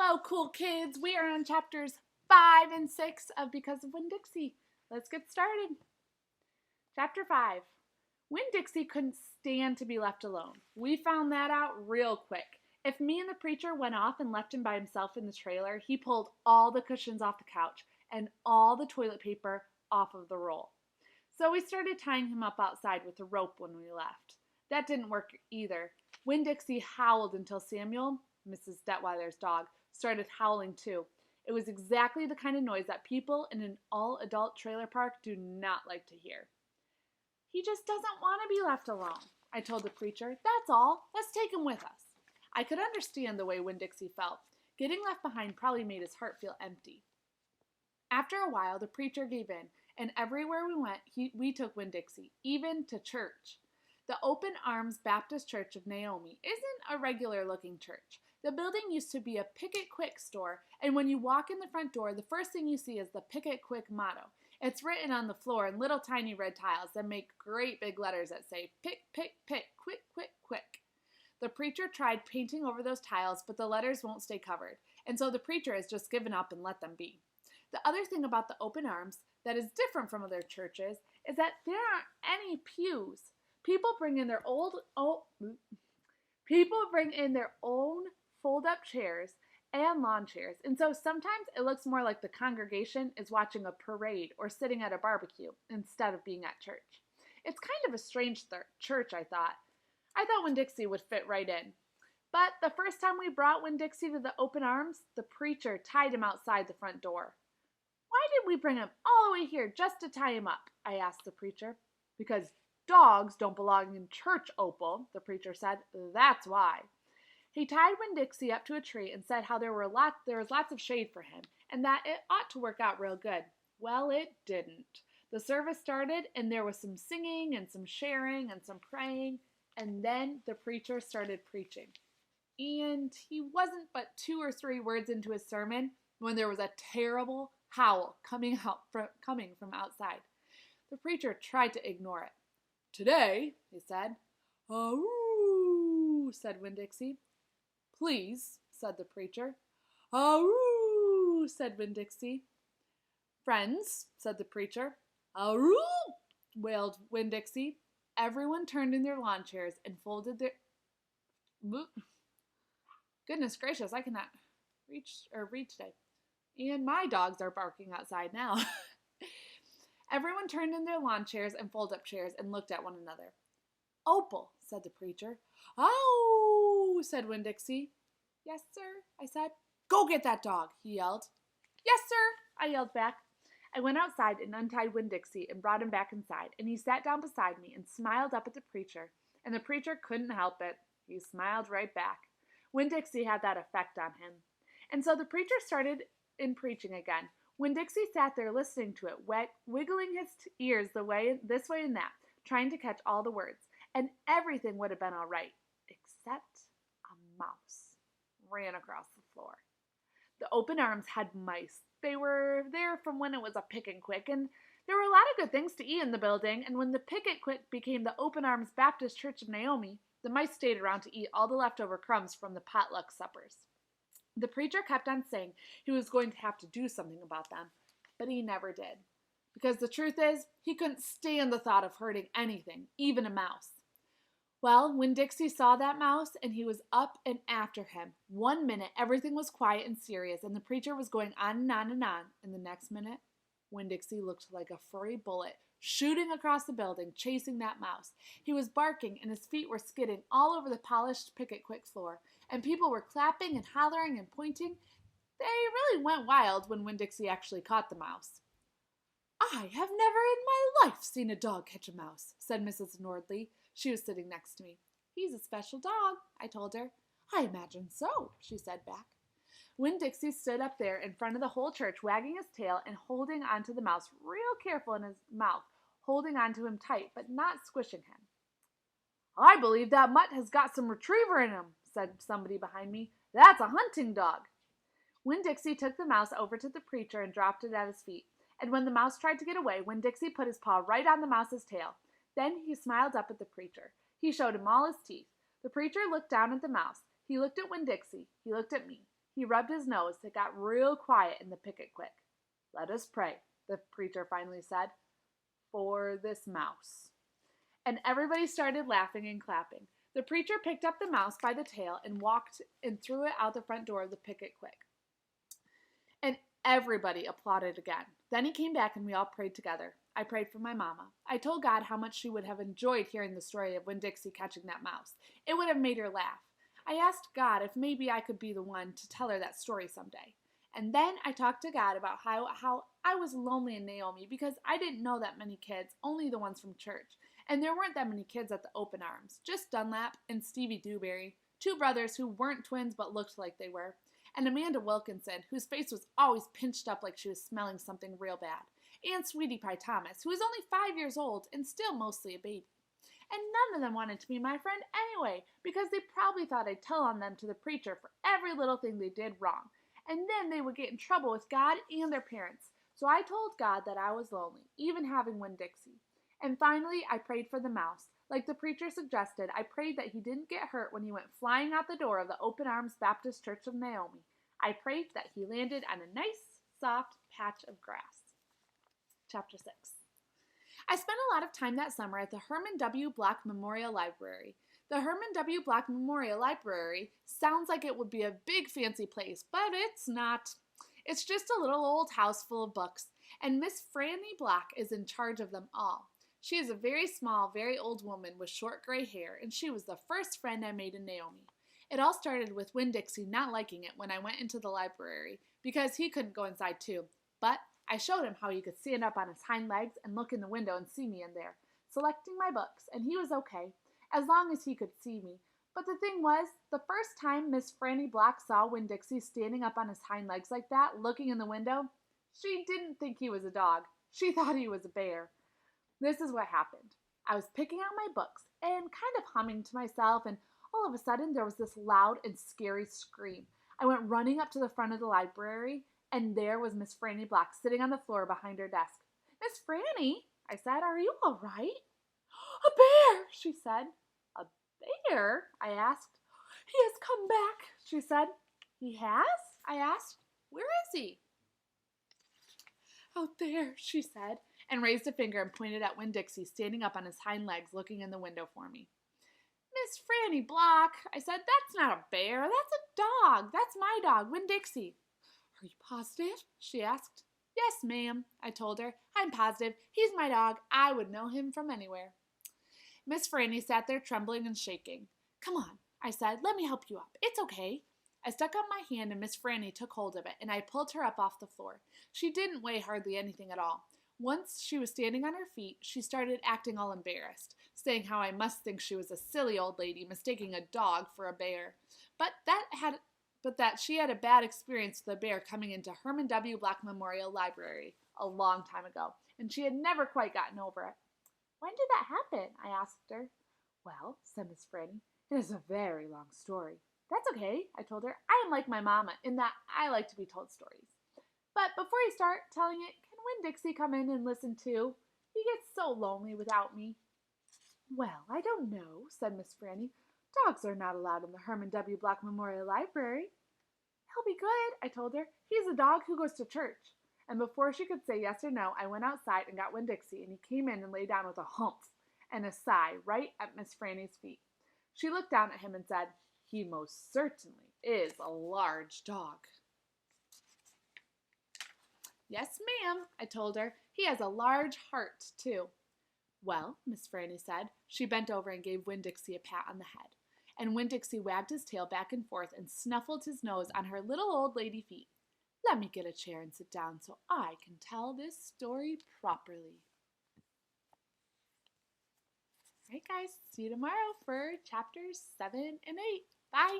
Hello, cool kids. We are on chapters 5 and 6 of Because of Winn-Dixie. Let's get started. Chapter 5. Winn-Dixie couldn't stand to be left alone. We found that out real quick. If me and the preacher went off and left him by himself in the trailer, he pulled all the cushions off the couch and all the toilet paper off of the roll. So we started tying him up outside with a rope when we left. That didn't work either. Winn-Dixie howled until Samuel, Mrs. Detweiler's dog, started howling too. It was exactly the kind of noise that people in an all-adult trailer park do not like to hear. He just doesn't want to be left alone, I told the preacher. That's all. Let's take him with us. I could understand the way Winn-Dixie felt. Getting left behind probably made his heart feel empty. After a while, the preacher gave in, and everywhere we went, we took Winn-Dixie, even to church. The Open Arms Baptist Church of Naomi isn't a regular-looking church. The building used to be a Pick It Quick store, and when you walk in the front door, the first thing you see is the Pick It Quick motto. It's written on the floor in little tiny red tiles that make great big letters that say, pick, pick, pick, quick, quick, quick. The preacher tried painting over those tiles, but the letters won't stay covered, and so the preacher has just given up and let them be. The other thing about the Open Arms that is different from other churches is that there aren't any pews. People bring in their own fold-up chairs and lawn chairs, and so sometimes it looks more like the congregation is watching a parade or sitting at a barbecue instead of being at church. It's kind of a strange church, I thought. I thought Winn-Dixie would fit right in. But the first time we brought Winn-Dixie to the Open Arms, the preacher tied him outside the front door. Why did we bring him all the way here just to tie him up? I asked the preacher. Because dogs don't belong in church, Opal, the preacher said. That's why. He tied Winn-Dixie up to a tree and said how there was lots of shade for him and that it ought to work out real good. Well, it didn't. The service started and there was some singing and some sharing and some praying, and then the preacher started preaching. And he wasn't but 2 or 3 words into his sermon when there was a terrible howl coming from outside. The preacher tried to ignore it. Today, he said. "Ahoo," said Winn-Dixie. "Please," said the preacher. "Ahoo," said Winn-Dixie. "Friends," said the preacher. "Ahoo," wailed Winn-Dixie. Everyone turned in their lawn chairs and folded their... Goodness gracious, I cannot read today. And my dogs are barking outside now. Everyone turned in their lawn chairs and fold-up chairs and looked at one another. "Opal," said the preacher. "Ow," said Winn-Dixie. "Yes, sir," I said. "Go get that dog," he yelled. "Yes, sir," I yelled back. I went outside and untied Winn-Dixie and brought him back inside, and he sat down beside me and smiled up at the preacher, and the preacher couldn't help it. He smiled right back. Winn-Dixie had that effect on him. And so the preacher started in preaching again. Winn-Dixie sat there listening to it, wiggling his ears this way and that, trying to catch all the words, and everything would have been all right, except a mouse ran across the floor. The Open Arms had mice. They were there from when it was a Pick and Quick, and there were a lot of good things to eat in the building, and when the Pick and Quick became the Open Arms Baptist Church of Naomi, the mice stayed around to eat all the leftover crumbs from the potluck suppers. The preacher kept on saying he was going to have to do something about them, but he never did. Because the truth is, he couldn't stand the thought of hurting anything, even a mouse. Well, Winn-Dixie saw that mouse, and he was up and after him. 1 minute, everything was quiet and serious, and the preacher was going on and on and on. And the next minute, Winn-Dixie looked like a furry bullet, shooting across the building, chasing that mouse. He was barking, and his feet were skidding all over the polished Pick It Quick floor, and people were clapping and hollering and pointing. They really went wild when Winn-Dixie actually caught the mouse. "I have never in my life seen a dog catch a mouse," said Mrs. Nordley. She was sitting next to me. "He's a special dog," I told her. "I imagine so," she said back. Winn-Dixie stood up there in front of the whole church, wagging his tail and holding onto the mouse real careful in his mouth, holding onto him tight, but not squishing him. "I believe that mutt has got some retriever in him," said somebody behind me. "That's a hunting dog." Winn-Dixie took the mouse over to the preacher and dropped it at his feet. And when the mouse tried to get away, Winn-Dixie put his paw right on the mouse's tail. Then he smiled up at the preacher. He showed him all his teeth. The preacher looked down at the mouse. He looked at Winn-Dixie. He looked at me. He rubbed his nose. It got real quiet in the picket quick. "Let us pray," the preacher finally said, "for this mouse." And everybody started laughing and clapping. The preacher picked up the mouse by the tail and walked and threw it out the front door of the picket quick. And everybody applauded again. Then he came back and we all prayed together. I prayed for my mama. I told God how much she would have enjoyed hearing the story of Winn-Dixie catching that mouse. It would have made her laugh. I asked God if maybe I could be the one to tell her that story someday. And then I talked to God about how I was lonely in Naomi because I didn't know that many kids, only the ones from church. And there weren't that many kids at the open arms, just Dunlap and Stevie Dewberry, two brothers who weren't twins but looked like they were, and Amanda Wilkinson, whose face was always pinched up like she was smelling something real bad, and Sweetie Pie Thomas, who was only 5 years old and still mostly a baby. And none of them wanted to be my friend anyway, because they probably thought I'd tell on them to the preacher for every little thing they did wrong, and then they would get in trouble with God and their parents. So I told God that I was lonely, even having Winn-Dixie. And finally, I prayed for the mouse. Like the preacher suggested, I prayed that he didn't get hurt when he went flying out the door of the Open Arms Baptist Church of Naomi. I prayed that he landed on a nice, soft patch of grass. Chapter 6. I spent a lot of time that summer at the Herman W. Block Memorial Library. The Herman W. Block Memorial Library sounds like it would be a big fancy place, but it's not. It's just a little old house full of books, and Miss Franny Block is in charge of them all. She is a very small, very old woman with short gray hair, and she was the first friend I made in Naomi. It all started with Winn-Dixie not liking it when I went into the library, because he couldn't go inside too. But I showed him how he could stand up on his hind legs and look in the window and see me in there, selecting my books, and he was okay, as long as he could see me. But the thing was, the first time Miss Franny Block saw Winn-Dixie standing up on his hind legs like that, looking in the window, she didn't think he was a dog. She thought he was a bear. This is what happened. I was picking out my books and kind of humming to myself, and all of a sudden there was this loud and scary scream. I went running up to the front of the library, and there was Miss Franny Block sitting on the floor behind her desk. "Miss Franny," I said, "are you all right?" "A bear," she said. "A bear?" I asked. "He has come back," she said. "He has?" I asked. "Where is he?" "Out there," she said, and raised a finger and pointed at Winn-Dixie standing up on his hind legs looking in the window for me. "Miss Franny Block," I said, "that's not a bear, that's a dog. That's my dog, Winn-Dixie." "Are you positive?" she asked. "Yes, ma'am," I told her. "I'm positive. He's my dog. I would know him from anywhere." Miss Franny sat there trembling and shaking. "Come on," I said. "Let me help you up. It's okay." I stuck up my hand and Miss Franny took hold of it, and I pulled her up off the floor. She didn't weigh hardly anything at all. Once she was standing on her feet, she started acting all embarrassed, saying how I must think she was a silly old lady mistaking a dog for a bear, but that she had a bad experience with a bear coming into Herman W. Block Memorial Library a long time ago, and she had never quite gotten over it. "When did that happen?" I asked her. "Well," said Miss Franny, "it is a very long story." "That's okay," I told her. "I am like my mama in that I like to be told stories. But before you start telling it, can Winn-Dixie come in and listen too? He gets so lonely without me." "Well, I don't know," said Miss Franny. "Dogs are not allowed in the Herman W. Block Memorial Library." "He'll be good," I told her. "He's a dog who goes to church." And before she could say yes or no, I went outside and got Winn-Dixie, and he came in and lay down with a humph and a sigh right at Miss Franny's feet. She looked down at him and said, "He most certainly is a large dog." "Yes, ma'am," I told her. "He has a large heart, too." "Well," Miss Franny said. She bent over and gave Winn-Dixie a pat on the head. And Winn-Dixie wagged his tail back and forth and snuffled his nose on her little old lady feet. "Let me get a chair and sit down so I can tell this story properly." All right, guys. See you tomorrow for chapters 7 and 8. Bye.